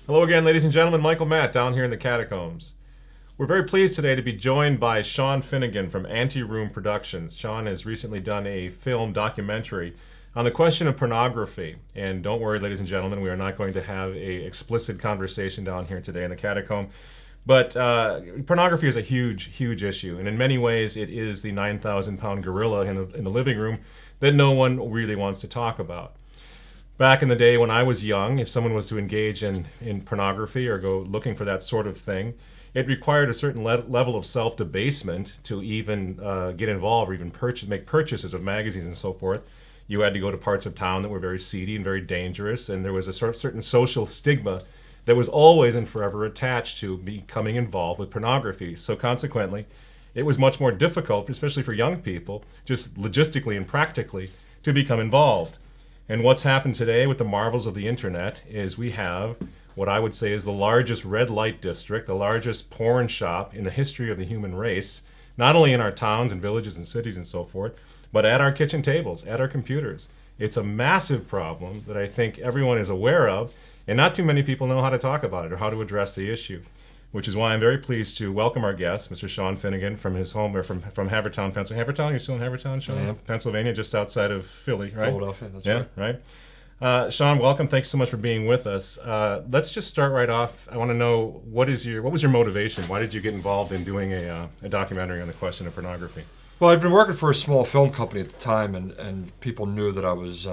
Hello again, ladies and gentlemen. Michael Matt down here in the catacombs. We're very pleased today to be joined by Sean Finnegan from Anteroom Productions. Sean has recently done a film documentary on the question of pornography. And don't worry, ladies and gentlemen, we are not going to have a explicit conversation down here today in the catacomb. But pornography is a huge, huge issue. And in many ways, it is the 9,000-pound gorilla in the living room that no one really wants to talk about. Back in the day when I was young, if someone was to engage in pornography or go looking for that sort of thing, it required a certain level of self-debasement to even get involved or even make purchases of magazines and so forth. You had to go to parts of town that were very seedy and very dangerous, and there was a certain social stigma that was always and forever attached to becoming involved with pornography. So consequently, it was much more difficult, especially for young people, just logistically and practically, to become involved. And what's happened today with the marvels of the internet is we have what I would say is the largest red light district, the largest porn shop in the history of the human race, not only in our towns and villages and cities and so forth, but at our kitchen tables, at our computers. It's a massive problem that I think everyone is aware of, and not too many people know how to talk about it or how to address the issue, which is why I'm very pleased to welcome our guest, Mr. Sean Finnegan, from his home, or from Havertown, Pennsylvania. Havertown, you're still in Havertown, Sean? I am. Pennsylvania, just outside of Philly, right? Philadelphia, that's right. Yeah, right. Sean, welcome. Thanks so much for being with us. Let's just start right off. I want to know, what was your motivation? Why did you get involved in doing a documentary on the question of pornography? Well, I'd been working for a small film company at the time, and people knew that I was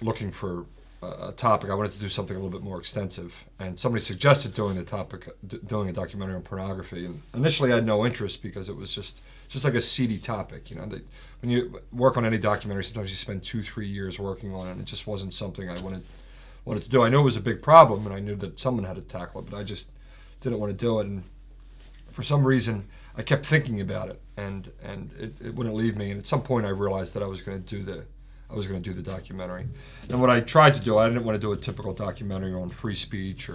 looking for a topic. I wanted to do something a little bit more extensive, and somebody suggested doing a documentary on pornography. And initially, I had no interest because it was just like a seedy topic. You know, when you work on any documentary, sometimes you spend 2-3 years working on it, and it just wasn't something I wanted to do. I knew it was a big problem, and I knew that someone had to tackle it, but I just didn't want to do it. And for some reason, I kept thinking about it, and it wouldn't leave me. And at some point, I realized that I was going to do the documentary. And what I tried to do, I didn't want to do a typical documentary on free speech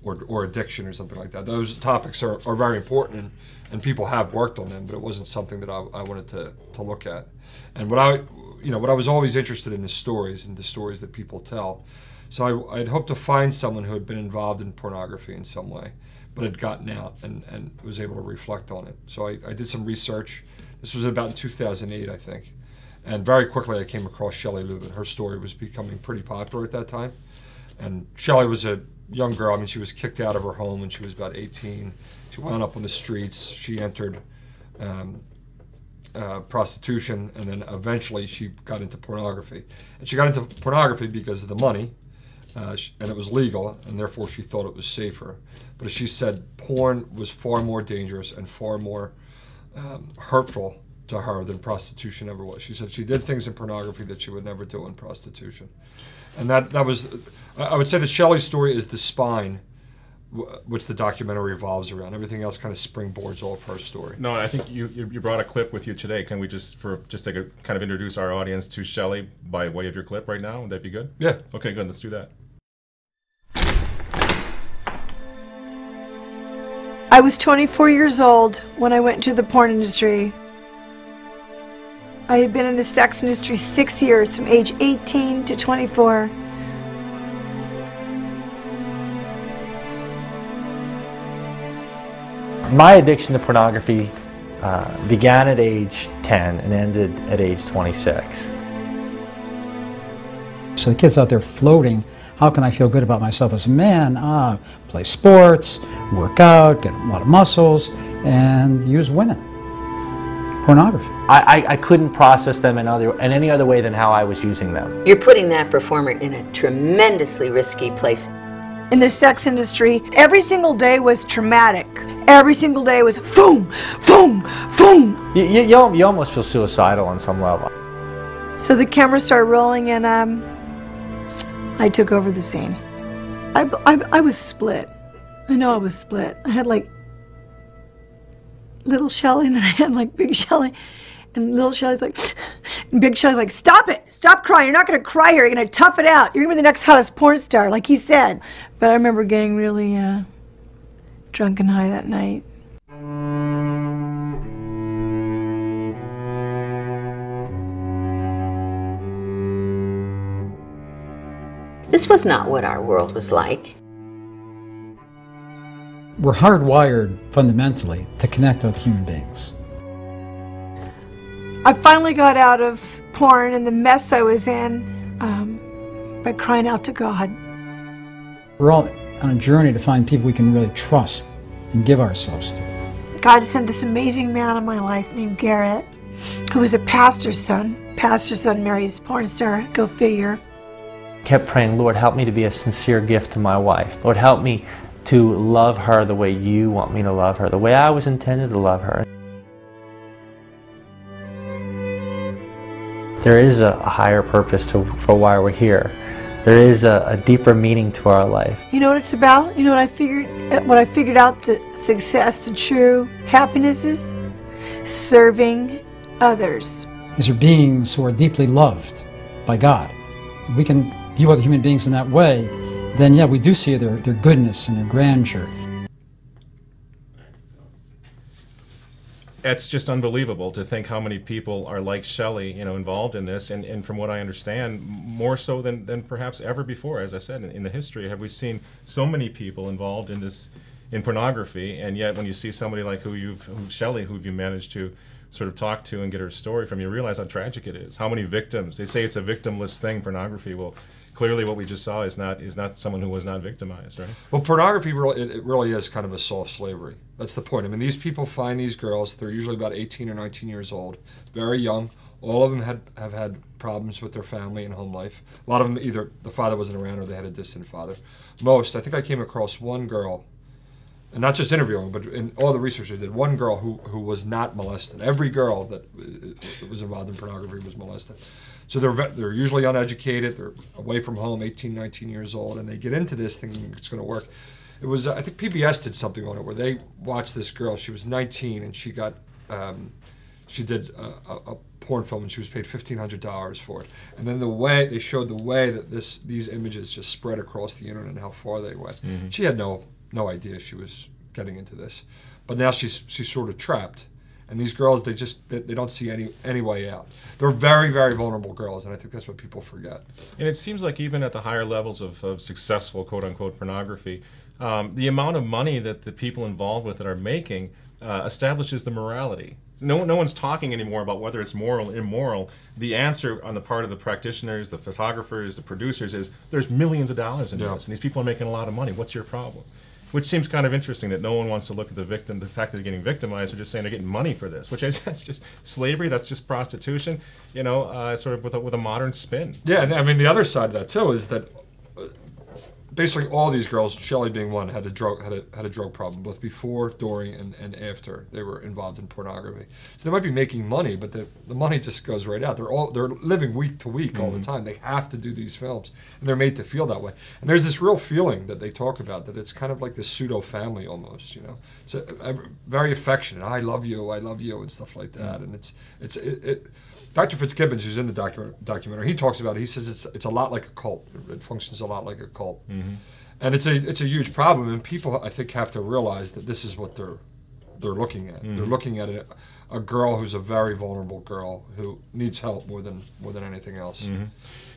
or addiction or something like that. Those topics are very important, and people have worked on them, but it wasn't something that I wanted to look at. And what I was always interested in is stories, and the stories that people tell. So I'd hoped to find someone who had been involved in pornography in some way, but had gotten out and was able to reflect on it. So I did some research. This was about in 2008, I think. And very quickly I came across Shelley. Her story was becoming pretty popular at that time. And Shelley was a young girl. I mean, she was kicked out of her home when she was about 18. She wound up on the streets. She entered prostitution, and then eventually she got into pornography. And she got into pornography because of the money, and it was legal, and therefore she thought it was safer. But as she said, porn was far more dangerous and far more hurtful to her than prostitution ever was. She said she did things in pornography that she would never do in prostitution. And that was, I would say that Shelley's story is the spine which the documentary revolves around. Everything else kind of springboards off her story. No, I think you brought a clip with you today. Can we just take a kind of introduce our audience to Shelley by way of your clip right now? Would that be good? Yeah. Okay, good. Let's do that. I was 24 years old when I went into the porn industry. I had been in the sex industry 6 years, from age 18 to 24. My addiction to pornography began at age 10 and ended at age 26. So the kid's out there floating. How can I feel good about myself as a man? Play sports, work out, get a lot of muscles, and use women. Pornography. I couldn't process them in any other way than how I was using them. You're putting that performer in a tremendously risky place. In the sex industry, every single day was traumatic. Every single day was boom, boom, boom. You almost feel suicidal on some level. So the camera started rolling, and I took over the scene. I was split. I know I was split. I had like little Shelley, and then I had like big Shelley. And little Shelley's like, and big Shelley's like, stop it! Stop crying! You're not gonna cry here. You're gonna tough it out. You're gonna be the next hottest porn star, like he said. But I remember getting really drunk and high that night. This was not what our world was like. We're hardwired fundamentally to connect with human beings. I finally got out of porn and the mess I was in by crying out to God. We're all on a journey to find people we can really trust and give ourselves to. God sent this amazing man in my life named Garrett, who was a pastor's son. Pastor's son marries porn star, go figure. Kept praying, Lord, help me to be a sincere gift to my wife. Lord, help me to love her the way you want me to love her, the way I was intended to love her. There is a higher purpose for why we're here. There is a deeper meaning to our life. You know what it's about? You know what I figured out that success to true happiness is? Serving others. These are beings who are deeply loved by God. We can deal with human beings in that way, then yeah, we do see their goodness and their grandeur. It's just unbelievable to think how many people are like Shelley, involved in this, and from what I understand, more so than perhaps ever before. As I said, in the history, have we seen so many people involved in this, in pornography, and yet when you see somebody like Shelley, who you managed to sort of talk to and get her story from, you realize how tragic it is. How many victims? They say it's a victimless thing, pornography. Well, clearly what we just saw is not someone who was not victimized, right? Well, pornography it really is kind of a soft slavery. That's the point. I mean, these people find these girls. They're usually about 18 or 19 years old, very young. All of them have had problems with their family and home life. A lot of them, either the father wasn't around or they had a distant father. Most, I think I came across one girl, and not just interviewing, but in all the research I did, one girl who was not molested. Every girl that was involved in pornography was molested. So they're usually uneducated, they're away from home, 18, 19 years old, and they get into this thinking it's going to work. It was, I think PBS did something on it where they watched this girl. She was 19 and she got, she did a porn film and she was paid $1,500 for it. And then they showed the way that these images just spread across the internet and how far they went. Mm-hmm. She had no idea she was getting into this, but now she's sort of trapped. And these girls, they don't see any way out. They're very, very vulnerable girls, and I think that's what people forget. And it seems like even at the higher levels of successful, quote-unquote, pornography, the amount of money that the people involved with it are making establishes the morality. No one's talking anymore about whether it's moral or immoral. The answer on the part of the practitioners, the photographers, the producers is there's millions of dollars in this, and these people are making a lot of money. What's your problem? Which seems kind of interesting that no one wants to look at the victim, the fact that they're getting victimized. They're just saying they're getting money for this, which is that's just slavery. That's just prostitution. Sort of with a modern spin. Yeah, I mean the other side of that too is that basically all these girls, Shelley being one, had a drug problem both before, during, and after they were involved in pornography. So they might be making money, but the money just goes right out. They're living week to week all the time. They have to do these films, and they're made to feel that way. And there's this real feeling that they talk about that it's kind of like this pseudo family almost. It's very affectionate. I love you, and stuff like that. And it Dr. Fitzgibbons, who's in the documentary, he talks about it. He says it's a lot like a cult. It functions a lot like a cult, and it's a huge problem. And people, I think, have to realize that this is what they're looking at. They're looking at a girl who's a very vulnerable girl who needs help more than anything else.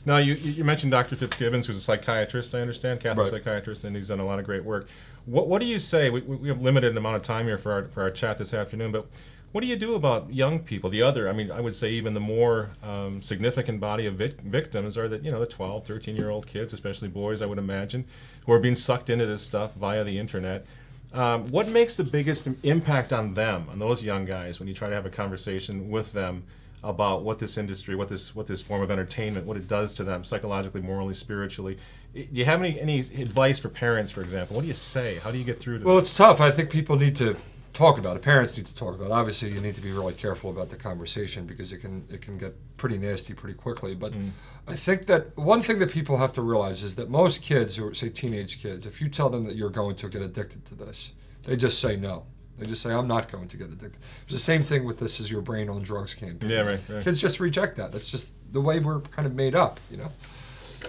Now, you mentioned Dr. Fitzgibbons, who's a psychiatrist, I understand, Catholic psychiatrist, and he's done a lot of great work. What do you say? We have limited amount of time here for our chat this afternoon, but what do you do about young people? I would say even the more significant body of victims are the 12, 13-year-old kids, especially boys, I would imagine, who are being sucked into this stuff via the internet. What makes the biggest impact on them, on those young guys, when you try to have a conversation with them about what this industry, what this form of entertainment, what it does to them psychologically, morally, spiritually? Do you have any advice for parents, for example? What do you say? How do you get through to them? Well, it's tough. I think people need to talk about it. Parents need to talk about it. Obviously, you need to be really careful about the conversation because it can get pretty nasty pretty quickly. But I think that one thing that people have to realize is that most kids, who are, say, teenage kids, if you tell them that you're going to get addicted to this, they just say no. They just say, I'm not going to get addicted. It's the same thing with This Is Your Brain on Drugs campaign. Yeah, right. Kids just reject that. That's just the way we're kind of made up,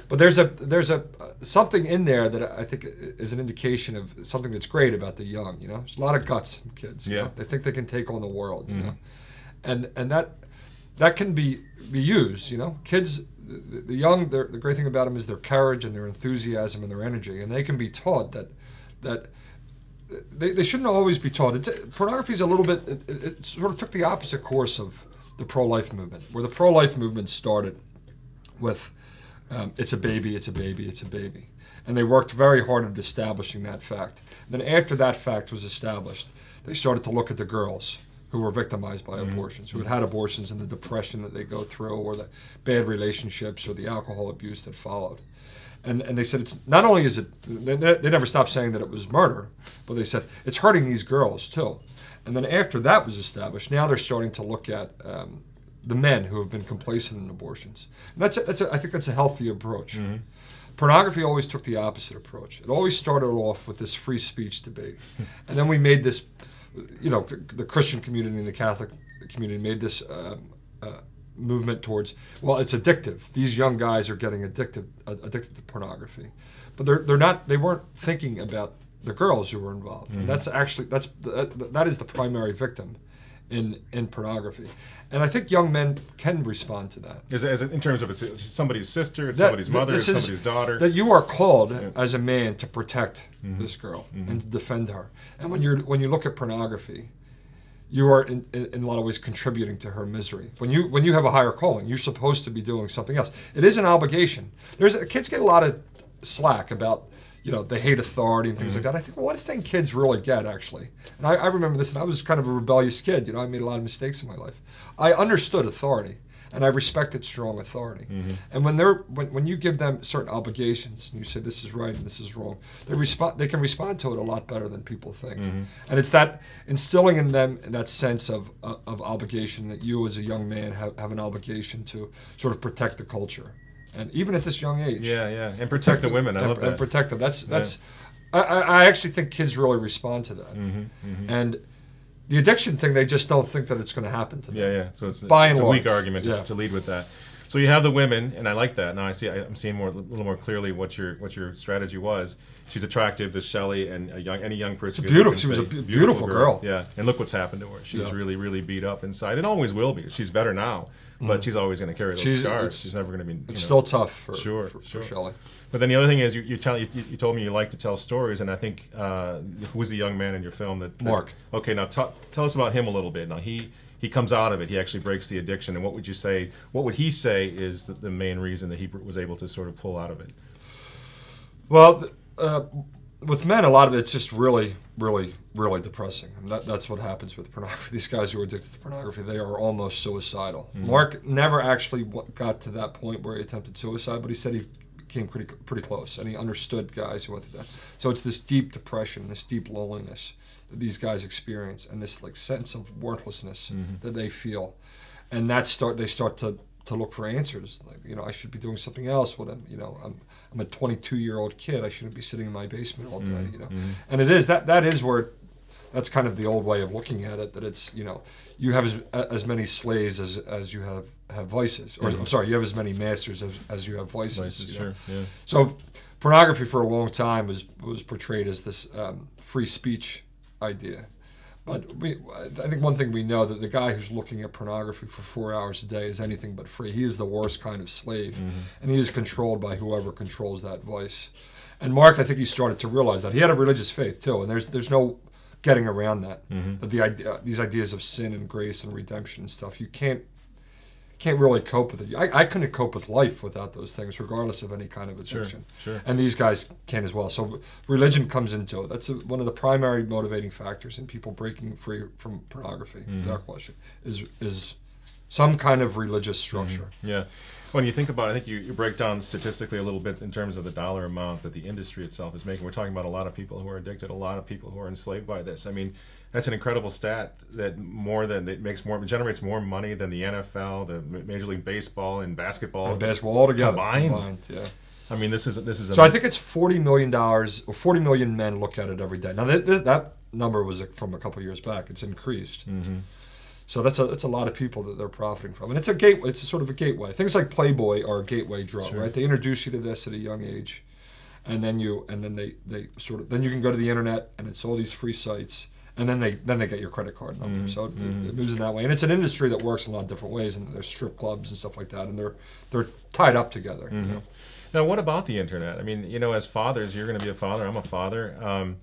But there's a something in there that I think is an indication of something that's great about the young. There's a lot of guts in kids. They think they can take on the world. And that can be used. Kids, the young, the great thing about them is their courage and their enthusiasm and their energy, and they can be taught that they shouldn't always be taught. Pornography is a little bit. It sort of took the opposite course of the pro-life movement, where the pro-life movement started with it's a baby, it's a baby, it's a baby. And they worked very hard at establishing that fact. And then after that fact was established, they started to look at the girls who were victimized by abortions, who had abortions and the depression that they go through, or the bad relationships, or the alcohol abuse that followed. And they said it's not only is it, they never stopped saying that it was murder, but they said it's hurting these girls too. And then after that was established, now they're starting to look at the men who have been complacent in abortions. And I think that's a healthy approach. Mm-hmm. Pornography always took the opposite approach. It always started off with this free speech debate. And then we made this, the Christian community and the Catholic community made this movement towards, well, it's addictive. These young guys are getting addicted to pornography. But they weren't thinking about the girls who were involved. Mm-hmm. And that is the primary victim in pornography. And I think young men can respond to that. In terms of it's somebody's sister, it's somebody's mother, it's somebody's daughter. That you are called as a man to protect this girl and to defend her. And when you look at pornography, you are in a lot of ways contributing to her misery. When you have a higher calling, you're supposed to be doing something else. It is an obligation. Kids get a lot of slack about they hate authority and things like that. I think one thing kids really get, actually, and I remember this, and I was kind of a rebellious kid. I made a lot of mistakes in my life. I understood authority, and I respected strong authority. Mm-hmm. And when you give them certain obligations, and you say this is right and this is wrong, they can respond to it a lot better than people think. Mm-hmm. And it's that instilling in them that sense of obligation, that you as a young man have an obligation to sort of protect the culture. And even at this young age, and protect the women. I love that. And protect them. That's. I actually think kids really respond to that. Mm-hmm, mm-hmm. And the addiction thing, they just don't think that it's going to happen to them. So it's a weak argument to lead with that. So you have the women, and I like that. Now I'm seeing a little more clearly what your strategy was. She's attractive, this Shelley, and any young person. She was a beautiful girl. Yeah, and look what's happened to her. She's really, really beat up inside, and always will be. She's better now. But she's always going to carry those scars. She's never going to be. It's still tough for Shelley. But then the other thing is, you told me you like to tell stories, and I think who was the young man in your film Mark. Okay, now tell us about him a little bit. Now he comes out of it. He actually breaks the addiction, and what would he say is the main reason that he was able to sort of pull out of it? Well, with men, a lot of it's just really, really, really depressing. And that's what happens with pornography. These guys who are addicted to pornography, they are almost suicidal. Mm-hmm. Mark never actually got to that point where he attempted suicide, but he said he came pretty close, and he understood guys who went through that. So it's this deep depression, this deep loneliness that these guys experience, and this sense of worthlessness that they feel, and they start to look for answers. I should be doing something else. I'm a 22-year-old kid. I shouldn't be sitting in my basement all day. And it is that is where that's kind of the old way of looking at it. That it's you have as many slaves as you have vices, or I'm sorry, you have as many masters as you have vices. Sure, yeah. So pornography for a long time was portrayed as this free speech idea. But I think one thing we know, that the guy who's looking at pornography for 4 hours a day is anything but free. He is the worst kind of slave, and he is controlled by whoever controls that vice. And Mark, I think he started to realize that. He had a religious faith too, and there's no getting around that. But these ideas of sin and grace and redemption and stuff, you can't really cope with it. I couldn't cope with life without those things, regardless of any kind of addiction. Sure. And these guys can as well. So religion comes into it. That's one of the primary motivating factors in people breaking free from pornography. Without question, is some kind of religious structure. Yeah. When you think about it, I think you break down statistically a little bit in terms of the dollar amount that the industry itself is making. We're talking about a lot of people who are addicted, a lot of people who are enslaved by this. I mean, that's an incredible stat that generates more money than the NFL, the Major League Baseball, and basketball. And basketball all together. Combined. Yeah. I mean, this is. So I think it's $40 million, or 40 million men look at it every day. Now that number was from a couple of years back. It's increased. So that's a lot of people that they're profiting from, and it's a gateway. It's sort of a gateway. Things like Playboy are a gateway drug, right? They introduce you to this at a young age, and then they sort of then you can go to the internet, and it's all these free sites. And then they get your credit card number. So it moves in that way. And it's an industry that works in a lot of different ways, and there's strip clubs and stuff like that, and they're tied up together. Now, what about the internet? I mean, as fathers, you're going to be a father. I'm a father.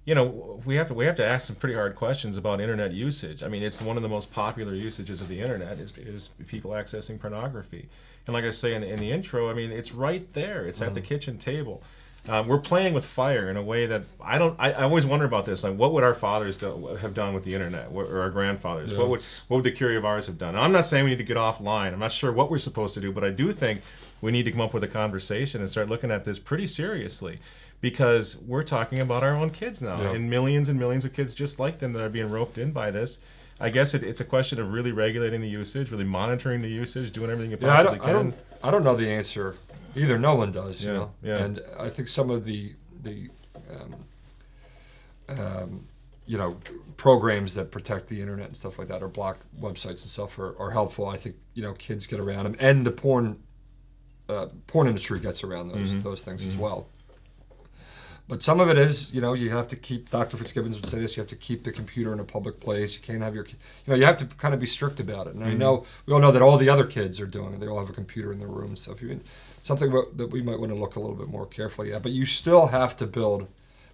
you know, we have to ask some pretty hard questions about internet usage. I mean, it's one of the most popular usages of the internet is people accessing pornography. And like I say in the intro, I mean, it's right there. It's at the kitchen table. We're playing with fire in a way that I always wonder about this. Like, what would our fathers have done with the internet, or our grandfathers? Yeah. What would the Curie of ours have done? And I'm not saying we need to get offline. I'm not sure what we're supposed to do, but I do think we need to come up with a conversation and start looking at this pretty seriously, because we're talking about our own kids now, and millions of kids just like them that are being roped in by this. I guess it's a question of really regulating the usage, really monitoring the usage, doing everything you possibly can. I don't know the answer either. No one does, you know. Yeah. And I think some of the you know, programs that protect the internet and stuff like that, or block websites and stuff, are helpful. I think, you know, kids get around them, and the porn industry gets around those things as well. But some of it is, you know, you have to keep, Dr. Fitzgibbons would say this, you have to keep the computer in a public place. You can't have you know, you have to kind of be strict about it. And I know, we all know that all the other kids are doing it. They all have a computer in their room and stuff. Something that we might want to look a little bit more carefully at. But you still have to build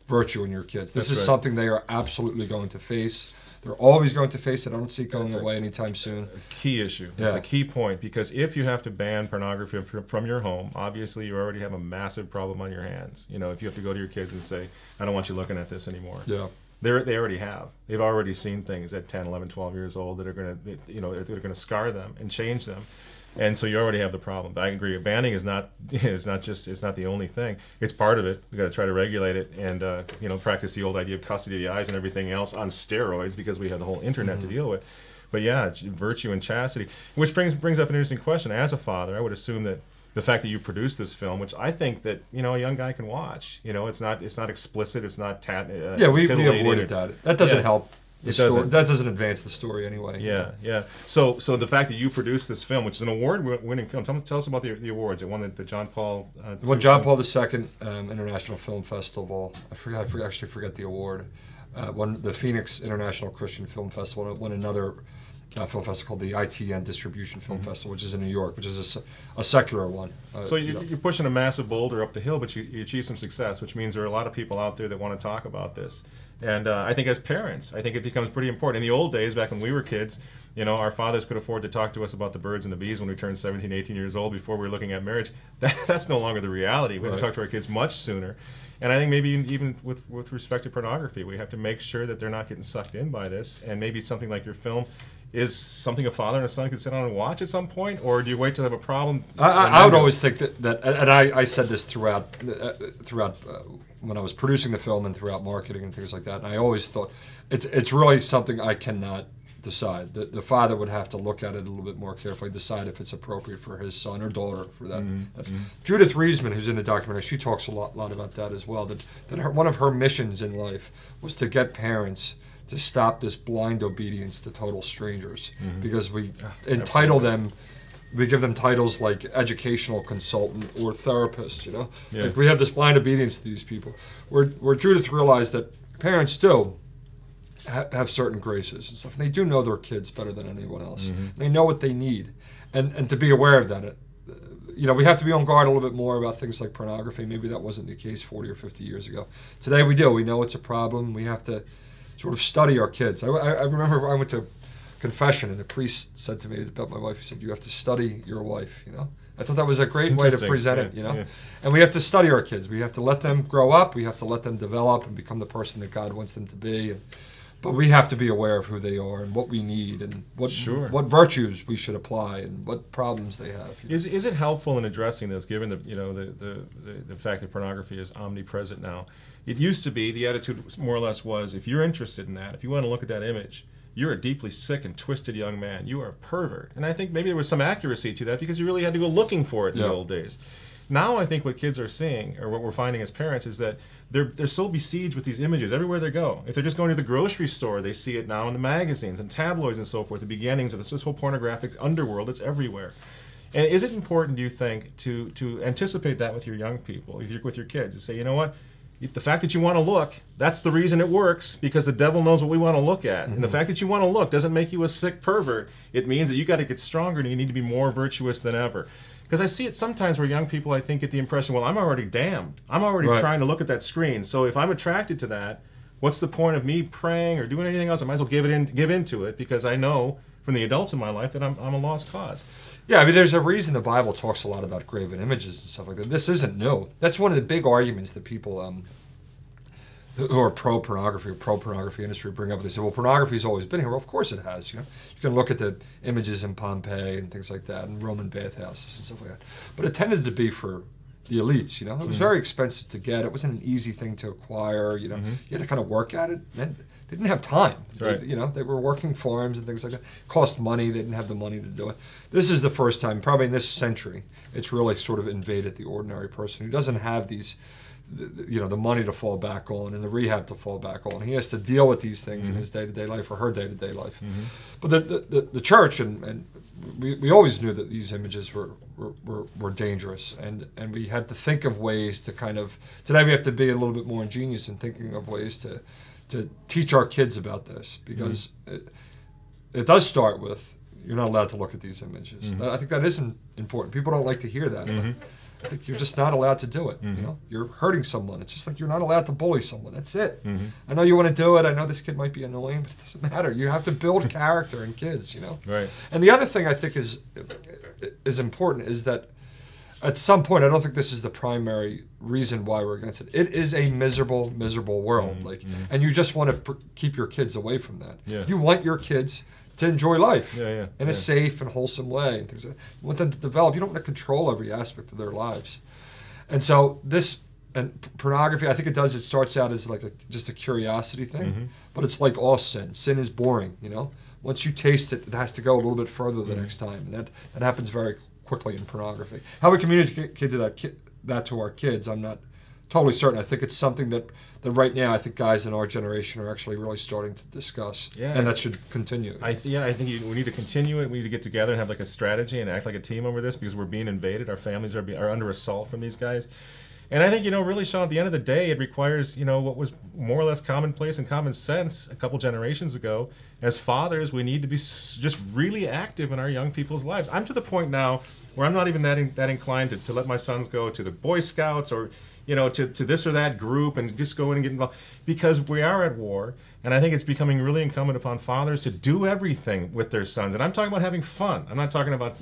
virtue in your kids. This is something they are absolutely going to face. They're always going to face it. I don't see it going away anytime soon. A key issue. Yeah. It's a key point, because if you have to ban pornography from your home, obviously you already have a massive problem on your hands. You know, if you have to go to your kids and say, I don't want you looking at this anymore. Yeah. They already have. They've already seen things at 10, 11, 12 years old that are going to, you know, they're going to scar them and change them. And so you already have the problem. I agree. Banning is not the only thing. It's part of it. We got to try to regulate it, and you know, practice the old idea of custody of the eyes and everything else on steroids, because we have the whole internet to deal with. But yeah, virtue and chastity, which brings up an interesting question. As a father, I would assume that the fact that you produced this film, which I think that, you know, a young guy can watch. You know, it's not explicit. It's not we avoided that. That doesn't help. That doesn't advance the story anyway. Yeah, yeah. So the fact that you produced this film, which is an award-winning film, tell us about the awards. It won the John Paul. It won John Paul II International Film Festival. I actually forget the award. Won the Phoenix International Christian Film Festival. And it won another film festival called the ITN Distribution Film Festival, which is in New York, which is a secular one. So you're pushing a massive boulder up the hill, but you achieve some success, which means there are a lot of people out there that want to talk about this. And I think as parents, I think it becomes pretty important. In the old days, back when we were kids, you know, our fathers could afford to talk to us about the birds and the bees when we turned 17, 18 years old before we were looking at marriage. That's no longer the reality. We have to talk to our kids much sooner. And I think maybe even with respect to pornography, we have to make sure that they're not getting sucked in by this. And maybe something like your film is something a father and a son could sit down and watch at some point, or do you wait till they have a problem? I would always think that and I said this throughout when I was producing the film and throughout marketing and things like that. And I always thought it's really something I cannot decide. The father would have to look at it a little bit more carefully, decide if it's appropriate for his son or daughter for that. Judith Reisman, who's in the documentary, she talks a lot about that as well. That one of her missions in life was to get parents to stop this blind obedience to total strangers, because we entitle them, we give them titles like educational consultant or therapist, you know? Yeah. Like we have this blind obedience to these people. Where Judith realized that parents do have certain graces and stuff, and they do know their kids better than anyone else. They know what they need, and to be aware of that. You know, we have to be on guard a little bit more about things like pornography. Maybe that wasn't the case 40 or 50 years ago. Today we do. We know it's a problem. We have to sort of study our kids. I remember I went to confession, and the priest said to me about my wife, he said, you have to study your wife, you know? I thought that was a great way to present it, you know? Yeah. And we have to study our kids. We have to let them grow up. We have to let them develop and become the person that God wants them to be. But we have to be aware of who they are and what we need and what virtues we should apply and what problems they have. Is it helpful in addressing this, given the fact that pornography is omnipresent now? It used to be, the attitude more or less was, if you're interested in that, if you want to look at that image, you're a deeply sick and twisted young man. You are a pervert. And I think maybe there was some accuracy to that because you really had to go looking for it in the old days. Now I think what kids are seeing, or what we're finding as parents, is that they're so besieged with these images everywhere they go. If they're just going to the grocery store, they see it now in the magazines and tabloids and so forth, the beginnings of this whole pornographic underworld that's everywhere. And is it important, do you think, to anticipate that with your young people, with your kids, to say, you know what, the fact that you want to look, that's the reason it works, because the devil knows what we want to look at. And the fact that you want to look doesn't make you a sick pervert. It means that you got to get stronger and you need to be more virtuous than ever. Because I see it sometimes where young people, I think, get the impression, well, I'm already damned. I'm already trying to look at that screen. So if I'm attracted to that, what's the point of me praying or doing anything else? I might as well give into it, because I know from the adults in my life that I'm a lost cause. Yeah, I mean, there's a reason the Bible talks a lot about graven images and stuff like that. This isn't new. That's one of the big arguments that people who are pro-pornography or pro-pornography industry bring up. They say, well, pornography's always been here. Well, of course it has. You know, you can look at the images in Pompeii and things like that, and Roman bathhouses and stuff like that. But it tended to be for the elites. You know, it was very expensive to get. It wasn't an easy thing to acquire. You know, you had to kind of work at it. And they didn't have time. Right. You know, they were working farms and things like that. It cost money. They didn't have the money to do it. This is the first time, probably in this century, it's really sort of invaded the ordinary person who doesn't have these, you know, the money to fall back on and the rehab to fall back on. He has to deal with these things in his day-to-day life or her day-to-day life. But the church, and we always knew that these images were dangerous, and we had to think of ways to kind of, today we have to be a little bit more ingenious in thinking of ways to teach our kids about this, because it does start with, you're not allowed to look at these images. I think that is important. People don't like to hear that. I think you're just not allowed to do it. You know, you're hurting someone. It's just like you're not allowed to bully someone. That's it. I know you want to do it. I know this kid might be annoying, but it doesn't matter. You have to build character in kids. You know. Right. And the other thing I think is important is that at some point, I don't think this is the primary reason why we're against it. It is a miserable, miserable world. And you just want to keep your kids away from that. Yeah. You want your kids to enjoy life in a Yeah. safe and wholesome way. And things like that. You want them to develop. You don't want to control every aspect of their lives. And so this, and pornography, I think it starts out as like just a curiosity thing, but it's like all sin. Sin is boring, you know? Once you taste it, it has to go a little bit further the next time. And that happens very quickly in pornography. How we communicate that to our kids, I'm not totally certain. I think it's something that right now I think guys in our generation are actually really starting to discuss, and that should continue. I think we need to continue it. We need to get together and have like a strategy and act like a team over this, because we're being invaded. Our families are under assault from these guys. And I think, really, Sean, at the end of the day, it requires, what was more or less commonplace and common sense a couple generations ago. As fathers, we need to be just really active in our young people's lives. I'm to the point now where I'm not even that inclined to let my sons go to the Boy Scouts or, to this or that group and just go in and get involved, because we are at war. And I think it's becoming really incumbent upon fathers to do everything with their sons. And I'm talking about having fun. I'm not talking about,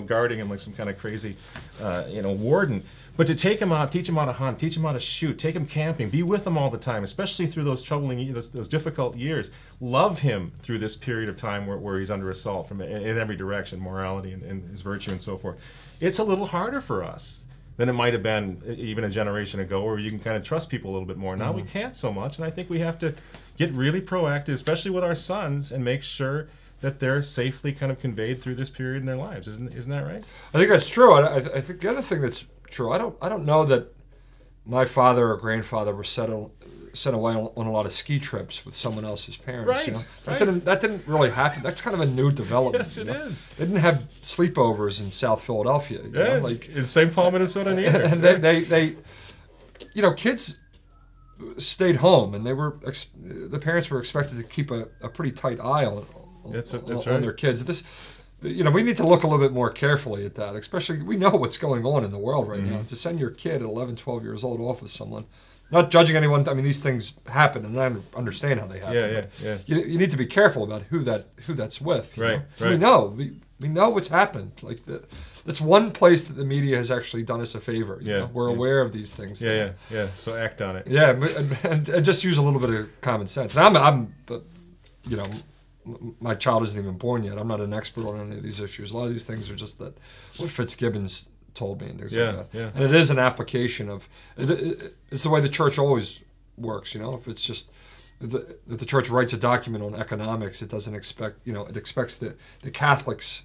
guarding them like some kind of crazy, warden. But to take them out, teach them how to hunt, teach them how to shoot, take them camping, be with them all the time, especially through those troubling, those difficult years. Love him through this period of time where he's under assault from in every direction, morality and his virtue and so forth. It's a little harder for us than it might have been even a generation ago, where you can kind of trust people a little bit more. Now we can't so much, and I think we have to get really proactive, especially with our sons, and make sure that they're safely kind of conveyed through this period in their lives. Isn't that right? I think that's true. I think the other thing that's true, I don't know that my father or grandfather were sent away on a lot of ski trips with someone else's parents. Right. That didn't really happen. That's kind of a new development. Yes, it is. They didn't have sleepovers in South Philadelphia. In St. Paul, Minnesota, neither. And they kids stayed home, and the parents were expected to keep a pretty tight eye on their kids. We need to look a little bit more carefully at that, especially we know what's going on in the world right now. To send your kid at 11, 12 years old off with someone, not judging anyone. I mean, these things happen, and I understand how they happen. You need to be careful about who that's with. Right. We know what's happened. Like that's one place that the media has actually done us a favor. We're aware of these things. Yeah. So act on it. Yeah, and just use a little bit of common sense. And my child isn't even born yet. I'm not an expert on any of these issues. A lot of these things are just what Fitzgibbons told me and things like that. Yeah. And it is an application of it's the way the church always works. If it's just if the church writes a document on economics, it doesn't expect it expects the Catholics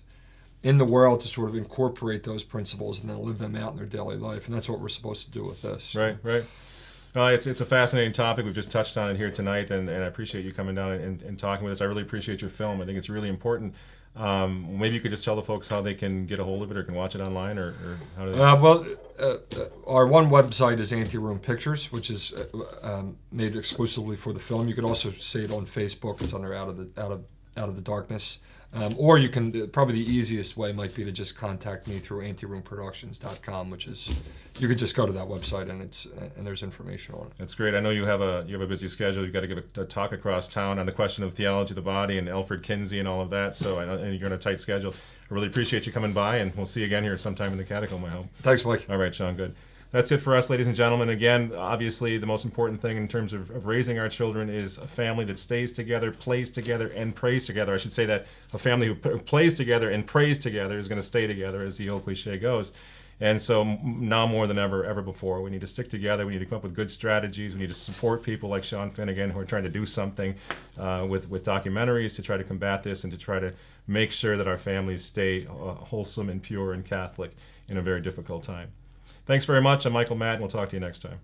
in the world to sort of incorporate those principles and then live them out in their daily life. And that's what we're supposed to do with this. Right. It's a fascinating topic. We've just touched on it here tonight, and I appreciate you coming down and talking with us. I really appreciate your film. I think it's really important. Maybe you could just tell the folks how they can get a hold of it or can watch it online, or how do they... Our one website is Anti-Room Pictures, which is made exclusively for the film. You can also see it on Facebook. It's under Out of out of the darkness. Or you can, probably the easiest way might be to just contact me through anteroomproductions.com, which is, you could just go to that website and there's information on it. That's great. I know you have a busy schedule. You've got to give a talk across town on the question of theology of the body and Alfred Kinsey and all of that. So I know, and you're on a tight schedule. I really appreciate you coming by, and we'll see you again here sometime in the catacomb, I hope. Thanks, Mike. All right, Sean, good. That's it for us, ladies and gentlemen. Again, obviously, the most important thing in terms of raising our children is a family that stays together, plays together, and prays together. I should say that a family who plays together and prays together is going to stay together, as the old cliche goes. And so now more than ever before, we need to stick together. We need to come up with good strategies. We need to support people like Sean Finnegan who are trying to do something with documentaries to try to combat this and to try to make sure that our families stay wholesome and pure and Catholic in a very difficult time. Thanks very much. I'm Michael Matt, and we'll talk to you next time.